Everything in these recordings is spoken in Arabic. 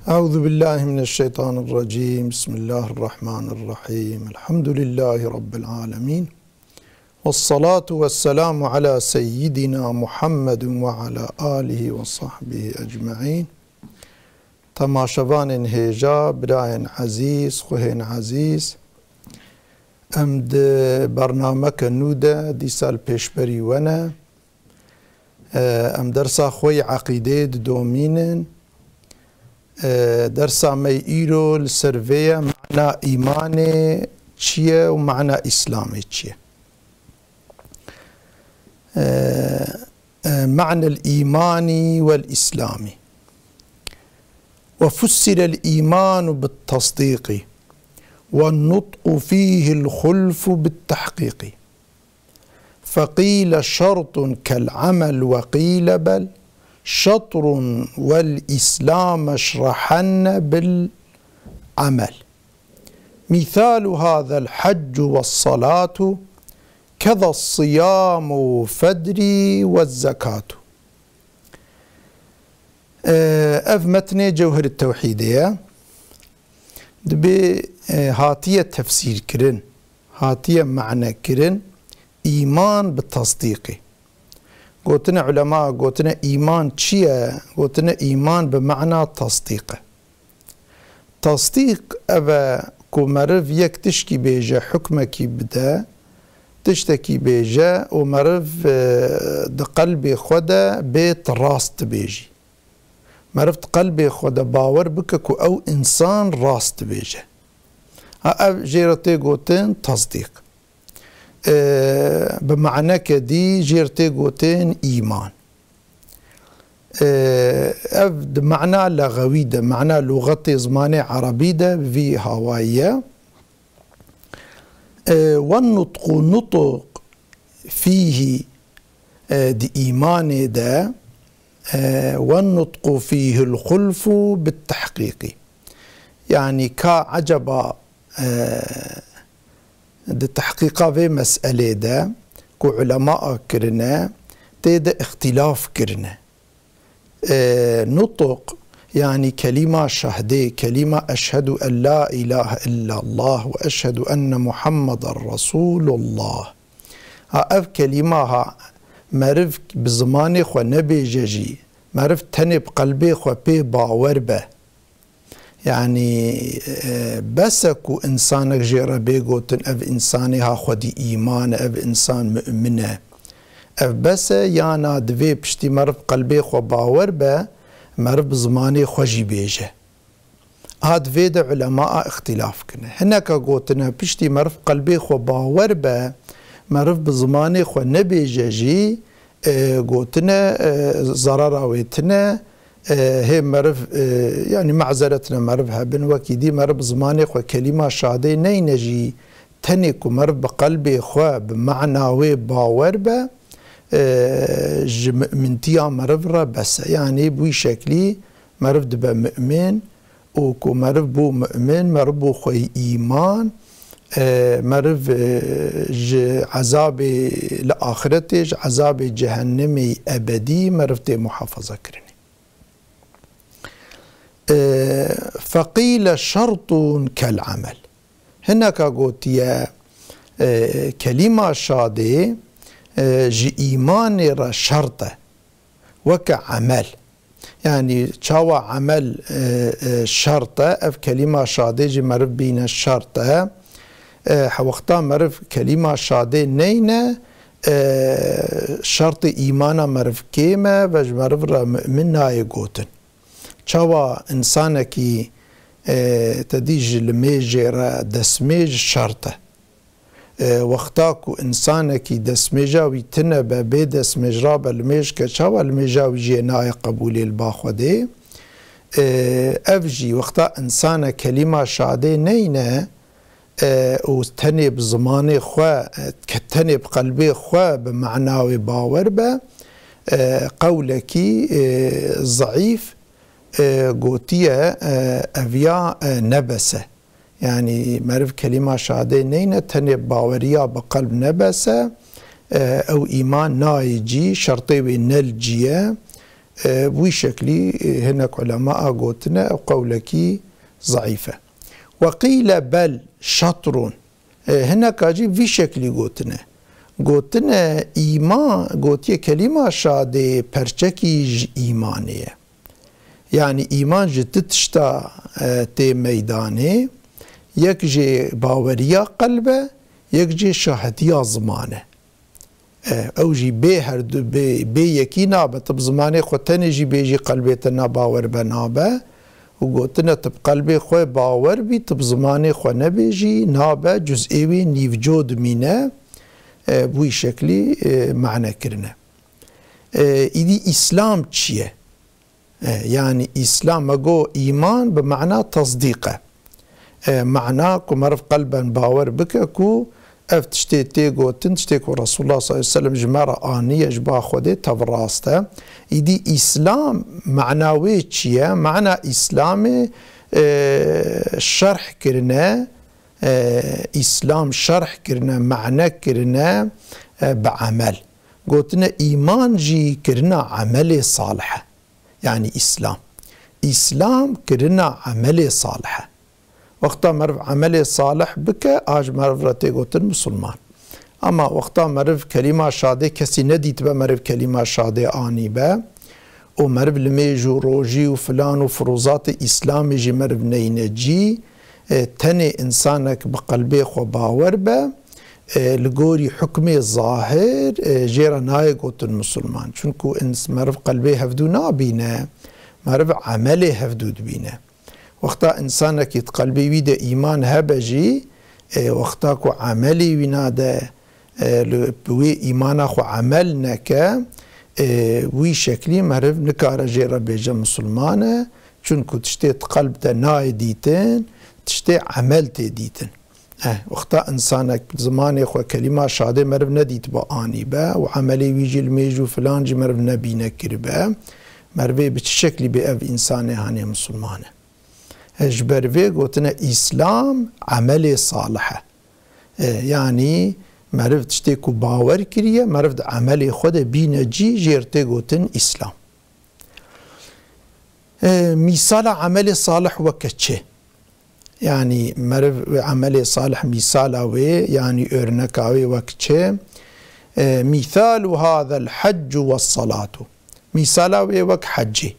أعوذ بالله من الشيطان الرجيم. بسم الله الرحمن الرحيم. الحمد لله رب العالمين، والصلاة والسلام على سيدنا محمد وعلى آله وصحبه أجمعين. تماشوان هیجا برایان عزیز خوهین عزیز امد برنامه کنوده دی سال پیشبری ونه ام درسا خوی عقیده دومینن درسا می ایرو لسرویه معنی ایمان چیه و معنی اسلام چیه. معنى الإيمان والإسلام. وفسر الإيمان بالتصديق والنطق فيه الخلف بالتحقيق، فقيل شرط كالعمل وقيل بل شطر والإسلام اشرحن بالعمل. مثال هذا الحج والصلاة كذا الصيام فدري والزكاة. اف متن جوهر التوحيدية دبي هاتية تفسير كرن، هاتية معنى كرن إيمان بالتصديق. قوتنا علماء قوتنا إيمان چيه؟ قوتنا إيمان بمعنى تصديق. تصديق أبا كمرف يك تشكي بيجا حكمكي بدا تشتكي بيجا ومرف قلبي خدا بيت راست بيجي، مرفت قلبي خدا باور بككو أو إنسان راست بيجا. جيرتي قوتين تصديق بمعنى كدي جيرتي قوتين إيمان. أفد معنى لغوي ده معنى لغتي زماني عربي ده في هواية. والنطق نطق فيه دي إيمان ده والنطق فيه الخلف بالتحقيق، يعني كعجبا دي تحقيقا في مسألة ده كو علماء كرنا تيدا اختلاف كرنا. نطق يعني كلمة شهدي، كلمة أشهد أن لا إله إلا الله وأشهد أن محمد رسول الله. هاف كلمة معرف بزماني خو نبي ججي معرف تني بقلبي خو بي باور به، يعني بسكو إنسانك جيرا بيقوتن أف إنساني ها خودي إيمان أف إنسان مؤمنة أف بس يانا دوي بشتي معرف قلبي خو باور به معرف بزماني خوجي بيجه. هاد فيدا علماء اختلاف كنا هناك قوتنا بشتي معرف قلبي خو باور به معرف بزماني خو نبيجه جي قوتنا ضرراويتنا هي معرف يعني معذرتنا معرف هبن وكيدي معرف زماني خو كلمة شادي نينجي تنك معرف بقلبي خو بمعنى باور به منتيا معرف را بس، يعني بوي شكلي معرف دبا مؤمن وكو معرف بو مؤمن معرف بو خوي إيمان معرف عذاب لآخرتش عذاب جهنمي أبدي معرف دي محافظة كرني. فقيل شرط كالعمل. هناك قلت يا كلمة شادي جي إيمان را شرطة وكعمل، يعني شاوى عمل شرطة اف كلمة شادي جي معرف بين الشرطة وقتا معرف كلمة شادي نينة شرط إيمانا معرف كيمة وج معرف را مؤمنها يقوتن. شاوى إنسانكي تديج الميجي را دسميج شرطة وقتاكو إنسانكي دسميجا ويتنا ببي دسميجرا بالميج كشاوى الميجا وجيناي قبولي الباخودي أفجي وقتا إنسانا كلمة شادي نينة وتني بزماني خوا كتني بقلبي خوا بمعناوي باور به قولكي ضعيف قوتية أفيا نبسة، يعني معرف كلمة شادي نينة تني باوريا بقلب نبسة أو إيمان نايجي شرطي نلجية بوي شكلي هناك علماء قوتنا قولكي ضعيفة. وقيل بل شطر هناك أجيب في شكلي قوتنا إيمان قوتي كلمة شادي برشكي إيمانية، يعني إيمان جتتشتا تي ميداني يكجي باوريا قلبه يكجي شاهديا زمانه او جي بي هردو بي يكينا بطب زمانه خو تنجي بيجي قلبيتنا باور بنابه وقوتنا تب قلبي خو باور بي تب زمانه خو نبيجي نابه جزئيوي نيفجود مينه بوي شكلي معنى كرنا. إذي إسلام تشيه يعني إسلام أقو إيمان بمعنى تصديقه، معناه كو مرف قلبا باور بككو اف تشتي تيغو تنشتيكو رسول الله صلى الله عليه وسلم جمارة آنية جبا خودي تفراسته. إدي إسلام معناوي تشيه معنى إسلامي شرح كرنا إسلام شرح كرنا معنى كرنا بعمل قلتنا إيمان جي كرنا عمل صالحة، يعني إسلام كرنا عمل صالحة وقتا مرف عمل صالح بك آج مرف رتي قلتن مسلمان. أما وقتا مرف كلمة شادة كسي نديت با مرف كلمة شادة آني با ومرف لميجو روجي وفلان وفروزات إسلامي جي مرف نينجي تني إنسانك بقلبي خو باور با لقوري حكمي الظاهر جيرا ناي قلتن مسلمان، چونكو انس مرف قلبي هفدو نابينا مرف عملي هفدو دبينا. وقتا إنسانك يتقلبي ويدا إيمان هبجي وقتا كو عملي وينادا بوي إيمانا خو عملنك وي شكلي مرف نكارا جيرا بيجا مسلمانة چونكو تشتي قلبتا ناي ديتن تشتي عملتي ديتن. وقتا إنسانك زماني خو كلمة شادة مرف نديت با آني با وعملي ويجي الميجو فلان جي مرف نبينا كربا مرف بتشكلي بأف إنساني هاني مسلمانة. اجبر في قلتنا إسلام عمل صالحة، يعني معرفت تشتيكو باور كريه معرفت عمل خود بينجي جيرتي قلتن إسلام. مثال عمل صالح وكتشه، يعني معرف عمل صالح مثالاوي يعني ارنكاوي وكتشه. مثال هذا الحج والصلاة، مثالاوي وك حجي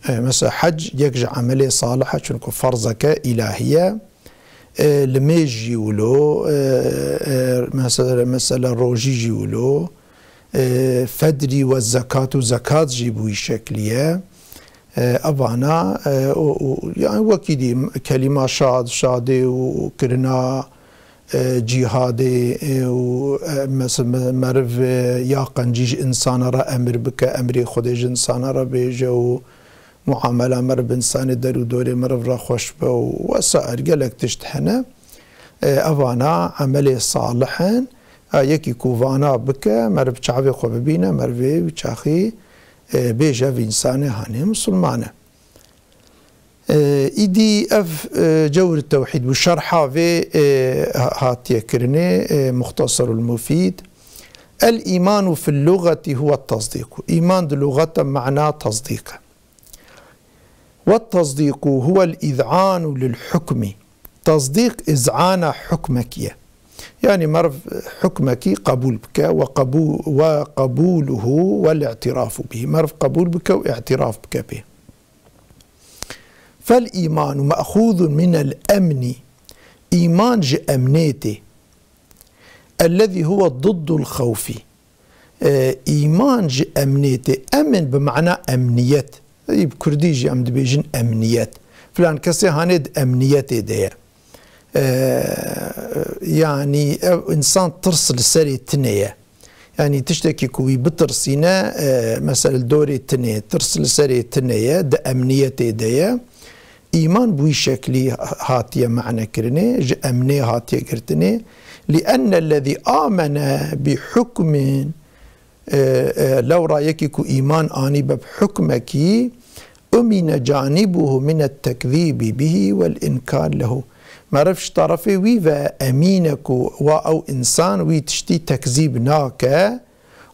مثلا حج يكجع عملية صالحة چونكو فرضك إلهية لميجي ولو مثلا روجي جيولو فدري والزكاة زكاة جيبوي شكلية أبانا يعني وكيدي كلمة شادي وكرنا جهادي ومثلا مرف ياقن جيج إنسان را أمر بك أمري خودج إنسان را بيجو معاملة مرب إنسان درو دوري مرب را خوش به وسائر قالك تشتحنا أفانا عملي صالحا يكي كوفانا بك مرب شعبي خو ببينا مربي وشاخي بيجا في إنسان هاني مسلمانة. إيدي أف جور التوحيد وشرحها في هاتي كرني مختصر المفيد. الإيمان في اللغة هو التصديق، إيمان اللغة معناه تصديق، والتصديق هو الإذعان للحكم، تصديق إذعان حكمك يعني مرف حكمك قبول بك وقبوله والاعتراف به، مرف قبول بك واعتراف بك به. فالإيمان مأخوذ من الأمن، إيمان أمنيته الذي هو ضد الخوف، إيمان أمنيته أمن بمعنى أمنية بكردي جي أمد بيجن أمنية فلان كسي هاند أمنيته دي يعني إنسان ترسل سري تنية يعني تشتكي كوي بترسينا مثلا دوري تنية ترسل سري تنية ده أمنيته دي. إيمان بوي شكلي هاتية معنى كرني جي أمني هاتية كرتني لأن الذي آمن بحكم لو رأيكي إيمان آني بحكمك أمن جانبه من التكذيب به والإنكار له، ما رفش طرفي ويفا أمينك أو إنسان ويتشتي تكذيب ناك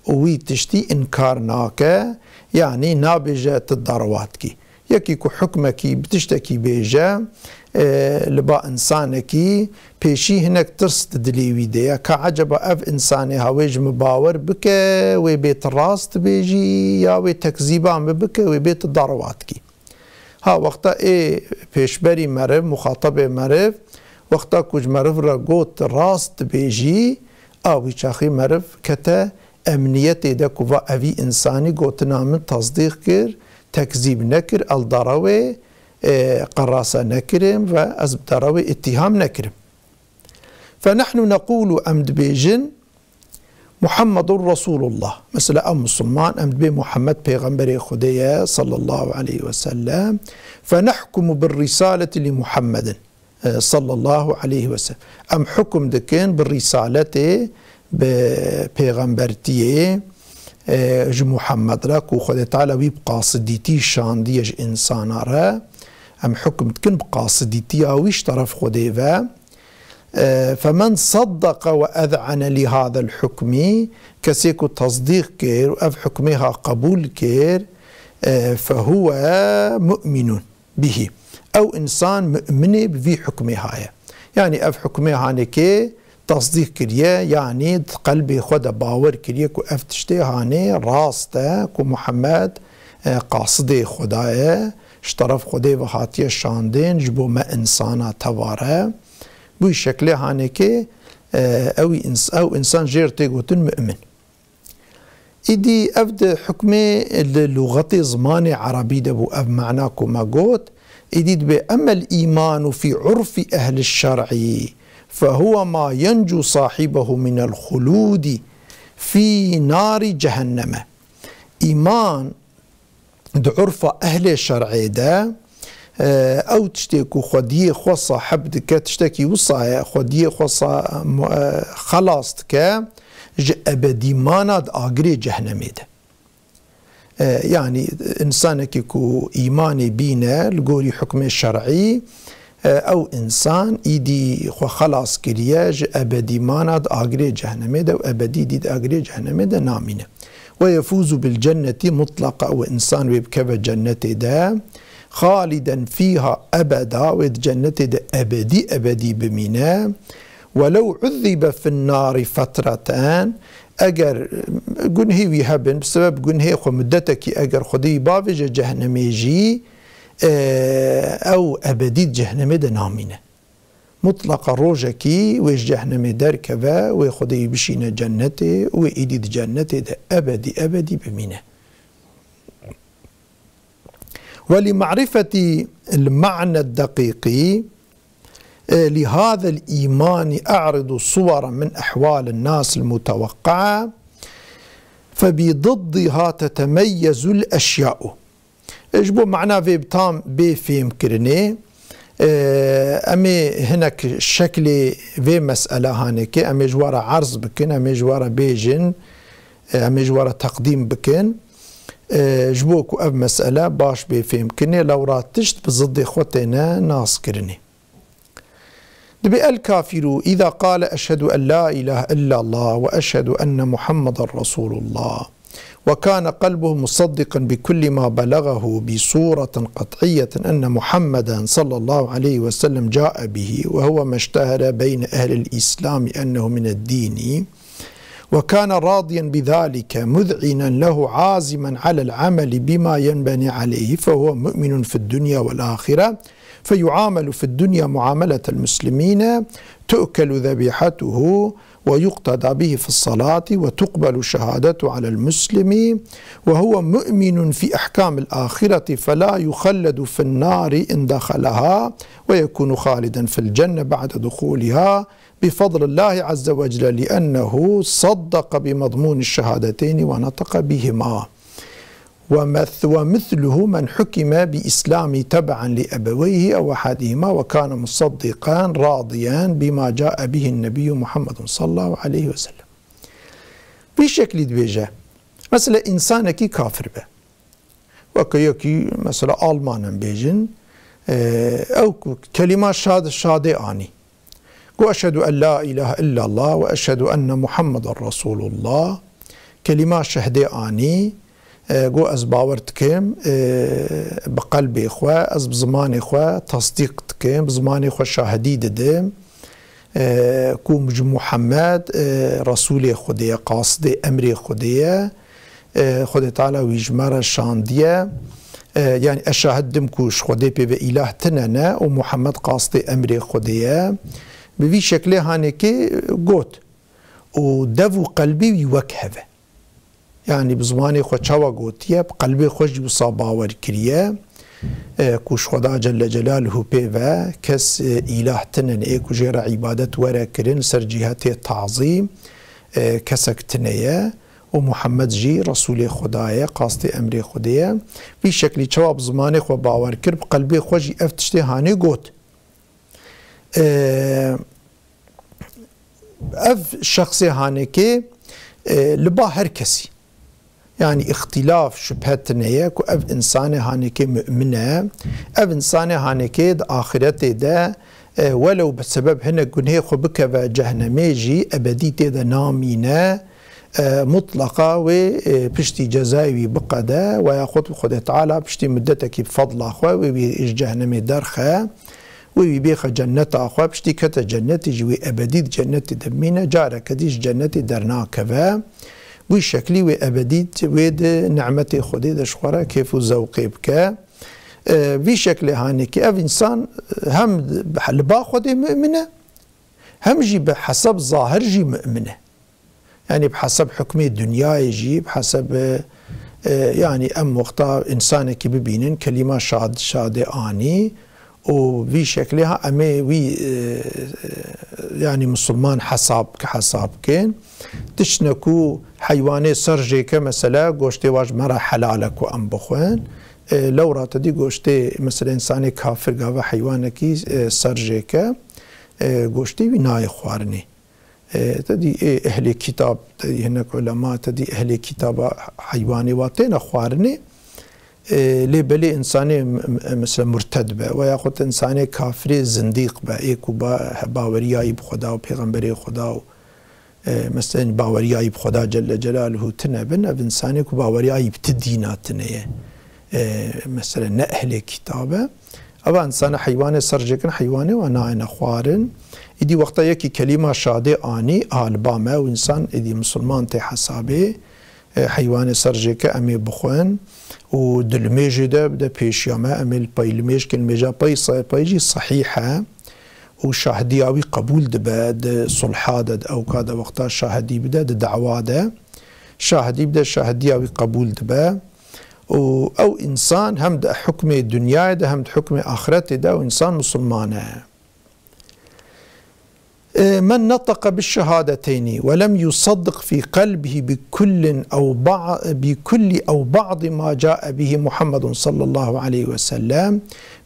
ويتشتي إنكار ناك يعني نابجة الضرواتكي يكيكو حكمكي بتشتكي بيجا لبا إنسانكي بيشي هناك ترست دليوي ديا كعجب أف إنساني هاويج مباور بك وبيت الراست بيجي يا وتكذيبان بك وبيت الضرواتكي ها وقتا بيشبري مرف مخاطبة مرف وقتا كوج مرف رقوت راست بيجي آوي شاخي مرف كتا أمنيتي دا كوفا أفي إنساني قوتنا من تصديق كر تكذيب نكر الضروي قراسة نكرم وأزب ضروي اتهام نكرم فنحن نقول أمد بيجن محمد رسول الله مثلا مسلمان أمد بي محمد بيغمبري خدية صلى الله عليه وسلم فنحكم بالرسالة لمحمد صلى الله عليه وسلم أم حكم دكين بالرسالة ببيغمبرتيه محمد راك وخذ تعالى ويبقى صديتي شان ديج إنسان را أم حكم تكن بقى صديتي أويش طرف خديفا فمن صدق وأذعن لهذا الحكم كسيكو تصديق كير وأف حكمها قبول كير فهو مؤمن به أو إنسان مؤمن بفي حكمها يعني أف حكمها نكي تصديق كريا يعني قلبي خدا باور كريا كو افتشتي هاني راسته كو محمد قاصدي خدايا اشترف خدي وهاتي شاندين جبو ما انسانا تواره بو شكله هاني كي او انسان جيرتي قوتن مؤمن إدي أفد حكمي اللغة زماني عربي دبو أف معناكو ما قوت إدي دبي أما الإيمان في عرف أهل الشرع فهو ما ينجو صاحبه من الخلود في نار جهنم إيمان عرف أهل الشرع ده أو تشتكي خديه خاصة حبدك تشتكي وصايا خديه خاصة خلاصتك أبدي ماند آقري جهنم ده يعني إنسانك كو إيماني بينا لقولي حكم الشرعي أو إنسان إيدي خلاص كرياج أبدي ماند آقري جهنم ده وأبدي ديد آقري جهنم ده نامينه ويفوز بالجنة مطلقة أو إنسان ويبكب جنة ده خالدا فيها أبدا وجنة ده أبدي بمينه ولو عذب في النار فترتان اگر گنهی وی هبن بسبب گنهی خو مدتکی اگر خودی باوج جهنمی جی او ابدی جهنمی ده نامینه مطلق روجکی ویش جهنمی درکبه و خودی بشینه جنته و ایدید جنته ده ابدی بمینه ولمعرفة المعنى الدقيق لهذا الإيمان أعرض صورا من أحوال الناس المتوقعة فبضدها تتميز الأشياء إجبو معناه في بتام بفهم كرني أمي هناك الشكل في مسألة هانك أمي جوارة عرض بكن أمي جوارة بيجن أمي جوارة تقديم بكن جبوكو أب مسألة باش بفهم كرني لو راتشت بضد إخوتنا ناس كرني دبي الكافر إذا قال أشهد أن لا إله إلا الله وأشهد أن محمد رسول الله وكان قلبه مصدقا بكل ما بلغه بصورة قطعية أن محمدا صلى الله عليه وسلم جاء به وهو ما اشتهر بين أهل الإسلام أنه من الدين وكان راضيا بذلك مذعنا له عازما على العمل بما ينبني عليه فهو مؤمن في الدنيا والآخرة فيعامل في الدنيا معاملة المسلمين تؤكل ذبيحته ويقتدى به في الصلاة وتقبل شهادته على المسلم وهو مؤمن في أحكام الآخرة فلا يخلد في النار إن دخلها ويكون خالدا في الجنة بعد دخولها بفضل الله عز وجل لأنه صدق بمضمون الشهادتين ونطق بهما ومثله من حكم بإسلام تبعا لأبويه أو أحدهما وكان مصدقا راضيا بما جاء به النبي محمد صلى الله عليه وسلم بشكل دبيجة مثلا إنسانك كافر به وكيكي مثلا ألمانا بيجن أو كلمة شهادة آني وأشهد أن لا إله إلا الله وأشهد أن محمد رسول الله كلمة شهادة آني جو از باور تكيم بقلبي إخوة از بزمان إخوة تصديق تكيم بزمان إخوة شاهدي ددم كو محمد رسول خديه قاصد أمر خديه خدي تعالى ويجمر شاندية يعني أشاهدم كوش خدي بي إله تننا ومحمد قاصد أمر خديه بوي شكله هانكي قوت ودفو قلبي ويوكهفه يعني بزماني خو چاوا گوتیه قلبي خوش بصا باور کریه کوش خدا جل جلاله پیوه کس اله تنن ای کو جرا عبادت ورا کرن سر جهت تعظیم کسک تنیه و محمد جی رسول خدای قاصد امر خدایه بی شکلی چاوا بزماني خو باور کر قلبي خوش افتشته هاني گوت اف شخص هاني که لبا هر کسی يعني اختلاف شبهت نيك وأب إنسان هانيك مؤمنة أب إنسان هانيك آخرته ده ولو بسبب هنا جنيه خبك جهنميجي أبدي ده نامينة مطلقة وبشتي جزاوي بقدة وياخذ خد تعالى بشتي مدتك بفضل أخوة وبيش جهنمي درخة وبيخ جنة أخوة بشتي كتا جنتي جوي أبدي جنتي دمينة جارك ديش جنتي درناكفا وی شکلی و ابدیت وید نعمت خودی دشخوره کیف و ذوقی بکه وی شکل هانی که اف انسان هم لبا خودی مؤمنه هم جی بحسب ظاهر جی مؤمنه يعني بحسب حكم الدنيا جي بحسب يعني ام وقتا انسان كي ببينن كلمه شاد اني وفي شكلها امي وي يعني مسلمان حساب كحساب كين تشنكو حيواني سرجيك مثلا غوشتي واج مرا حلالك وام بخوين لو راتدي غوشتي مثلا انسان كافر غاوا حيوانكي سرجيك غوشتي بناي خوارني تدي اهل كتاب تدي هناك علماء تدي اهل كتاب حيواني واتين خوارني لي بلي انساني مثلا مرتد به وياخذ انساني كافري زنديق به ايكو باورياي بخدا وبيغمبري خدا مثلا باورياي بخدا جل جلاله تنبن انساني كو باورياي بتديناتنيه مثلا اهل كتابه أبا إنسان حيواني سرجكن حيواني وانا خوارن إدي وقتا يكي كلمة شادي آني آلبامة وإنسان إدي مسلمان تي حسابي حيواني سرجك أمي بخوان ودلميجي ده بدا بيشياما أمي البايلميج كلميجا بايجي صحيحة وشاهدي أوي قبول ده صلحة ده أو كذا وقتا شاهدي بدا دعوة ده شاهدي بدا شاهدي أوي قبول ده أو إنسان هم ده حكم الدنيا ده هم ده حكم آخرته ده وإنسان مسلمانه من نطق بالشهادتين ولم يصدق في قلبه بكل أو بعض ما جاء به محمد صلى الله عليه وسلم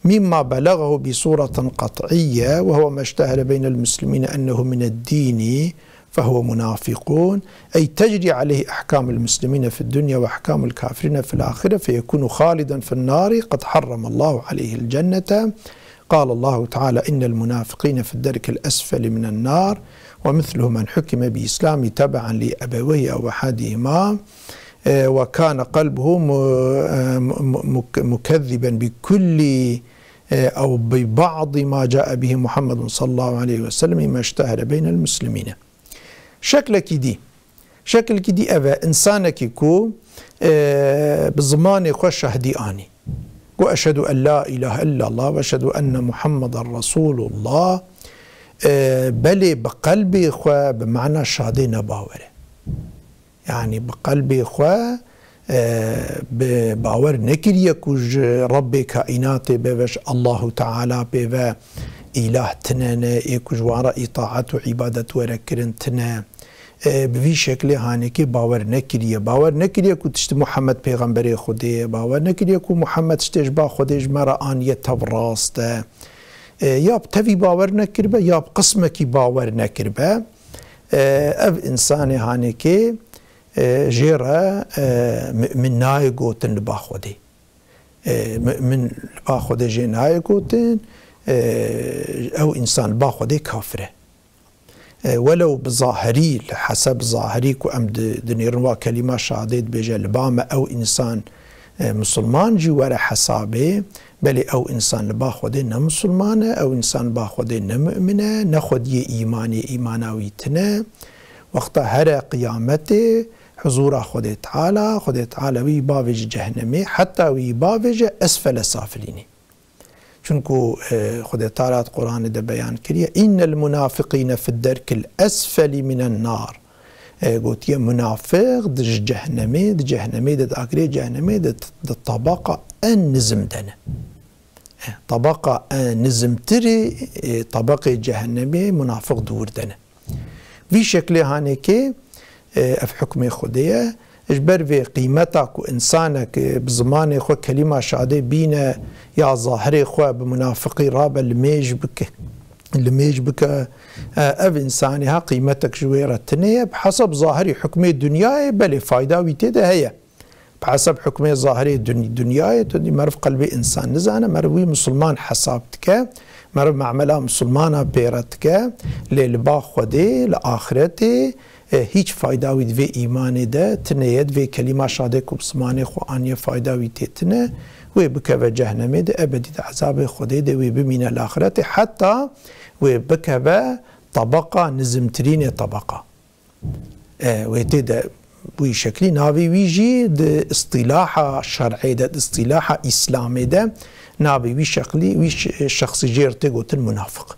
مما بلغه بصورة قطعية وهو ما اشتهر بين المسلمين أنه من الدين فهو منافقون أي تجري عليه أحكام المسلمين في الدنيا وأحكام الكافرين في الآخرة فيكون خالدا في النار قد حرم الله عليه الجنة قال الله تعالى إن المنافقين في الدرك الأسفل من النار ومثله من حكم بإسلام تبعا لأبويه أو أحدهما وكان قلبه مكذبا بكل أو ببعض ما جاء به محمد صلى الله عليه وسلم ما اشتهر بين المسلمين شكلك دي أبا إنسانك كو بزمان خوش شهدي آني وأشهد أن لا إله إلا الله وأشهد أن محمد رسول الله بلي بقلبي خوا بمعنى شهادي نباوره يعني بقلبي خوا باور نكريه كوج ربي كائناتي بيش الله تعالى بيبا إله تنانا إيكوج وراء إطاعة وعبادة وركرن تنا بوی شکل هانی که باور نکریه که تشت محمد پیغمبر خوده باور نکریه که محمد تشتش با خودش مرا آنیه توراسته یا بتوی باور نکربه یا بقسمه کی باور نکربه او انسان هانی که جیره من نای گوتن با خوده من با خوده جی نای گوتن او انسان با خوده کافره ولو بظاهري حسب ظاهري كو ام دنيروا كلمة شهادة بيجا لباما او انسان مسلمان جي ورا حسابه بل او انسان لبا خودنا مسلمانه او انسان با خودنا مؤمنه ناخد يه ايماناوي تنا وقت هر قيامته حضور خود تعالى وی باوج جهنمي حتى وی باوج اسفل سافليني چونكو خود تعالى قرآن ده بيان كريه ان المنافقين في الدرك الاسفل من النار قلت يا منافق دج جهنمي ده اقري جهنمي ده طبقه النزم دنا طبقه نزم تري طبقه جهنمي منافق دور دنا في شكل هانيكي اف حكم خديه اجبر في قيمتك وانسانك بزمان خو كلمه شاده بينا يا ظاهري خو بمنافقي راب الميج بك اف انساني ها قيمتك جويره تنيه بحسب ظاهري حكم الدنيا بل فايده ويتده هي بحسب حكم ظاهري الدنيا تدي مرف قلبي انسان نزانه مروي مسلمان حسابتك مرف معمله مسلمانه بيرتك للبا خدي لاخرتي هیچ فایده وید و ایمان ده تنید و کلمه شاده کو بسمانه خو آنیه فایده وید تنه و بکه و جهنمه ده ابدی ده عذاب خوده ده و بمینه الاخرت حتی و بکه و طبقه نزمترین طبقه و ده بوی شکلی ناوی ویجی ده اصطلاح شرعی ده اصطلاح اسلامی ده ناوی وی شکلی وی شخصی جیرته گوتن منافق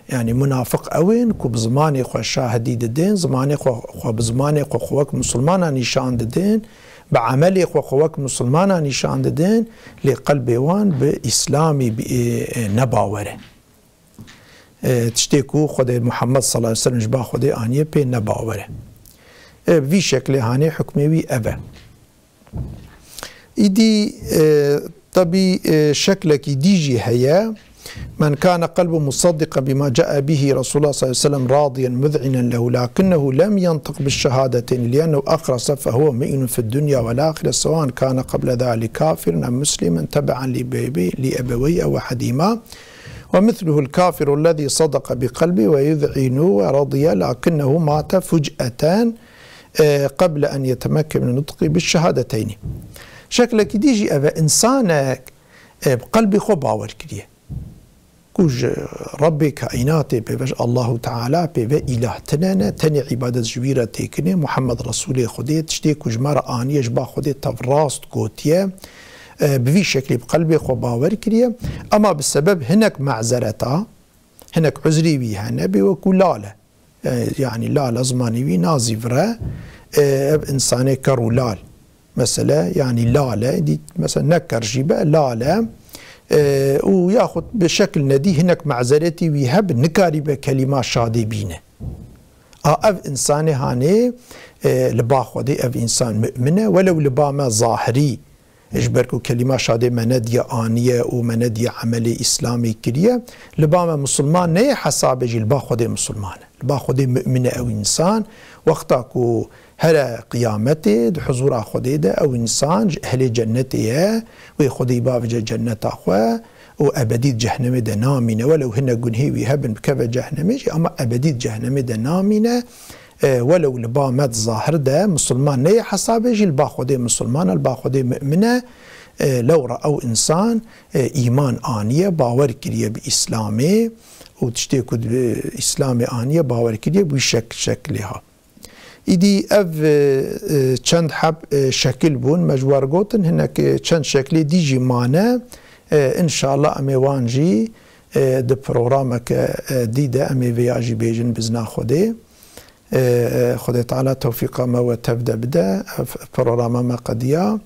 يعني منافق اوين كو بزماني خو شاهدي ددين زماني خو بزماني خو خوك مسلمانا نشان ددين بعملي خو خوك مسلمانا نشان ددين لقلبي وان بإسلامي نباوره تشتكو خود محمد صلى الله عليه وسلم جبا خود آنيه بي نباوره في شكل هاني حكمي وي أبا إدي طبي شكلك ديجي هيا من كان قلبه مصدقا بما جاء به رسول الله صلى الله عليه وسلم راضيا مذعنا له لكنه لم ينطق بالشهادتين لأنه أخرس فهو مؤمن في الدنيا والآخرة سواء كان قبل ذلك كافرا أم مسلما تبعا لأبويه أو أحدهما ومثله الكافر الذي صدق بقلبه ويذعن ورضي لكنه مات فجأة قبل أن يتمكن من النطق بالشهادتين. شكلك ديجي أبا إنسانك بقلبي خو باور كريه كوج ربي كائناتي بيبش الله تعالى بيبه إله تنانا تاني عبادة جويرة تيكني محمد رسول خدي تشتي كوج مرة آنية جبا خدي تفراست قوتيه بفي شكل بقلبي خو باور كريه أما بالسبب هناك معذرتا هناك عذري بيها نبي وكلاله يعني لا زماني بي نازفرة إنساني كرولال مثلا يعني لا دي مثلا نكر جيبه لا وياخذ بشكل ندي هناك معذرتي ويهب نكاري بكلمة شادي بينه اف انسان هاني لبا خودي اف انسان مؤمنه ولو لبا ما ظاهري اجبركو كلمة شادي مندية آنية ومندية عملي اسلامي كريه لبا ما مسلمان ني حساب جي لبا خودي مسلمان لبا خودي مؤمنه او انسان وقتاكو هلا قيامته حضور خودي ده او انسان اهل جنته ويخدي باب جنة اخوه وابدي جهنم ده نامينه ولو هن جنهي ويهبن بكف جهنم اما ابدي جهنم ده نامينه ولو لبا مد ظاهر ده مسلمان ني حساب يجي البا خودي مسلمان البا خودي مؤمنه لو راوا انسان ايمان انيه باور كريه باسلامي وتشتكوا باسلامي انيه باور كريه بشكلها إدي أف چند حب شكل بون مجوار قوتن هناك چند شكل ديجي معنا إن شاء الله أمي وانجي ده برنامج ديدا أمي فياجي بيجن بزنا خدي تعالى توفيق ما وتبدأ بدا برنامج ما قديا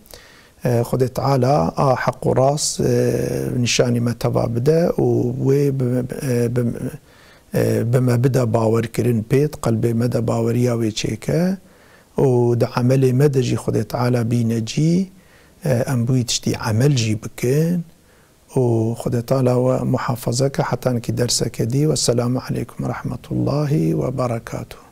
خدي تعالى حق راس نشاني ما تبع بدا بما بدا باور كرين بيت قلبي مدى باوريا ويتشيكا ودا عملي مدى جي خدي تعالى بينجي ام بويتشتي عمل جي بكين وخدي تعالى ومحافظك حتى انك درسك دي والسلام عليكم ورحمة الله وبركاته.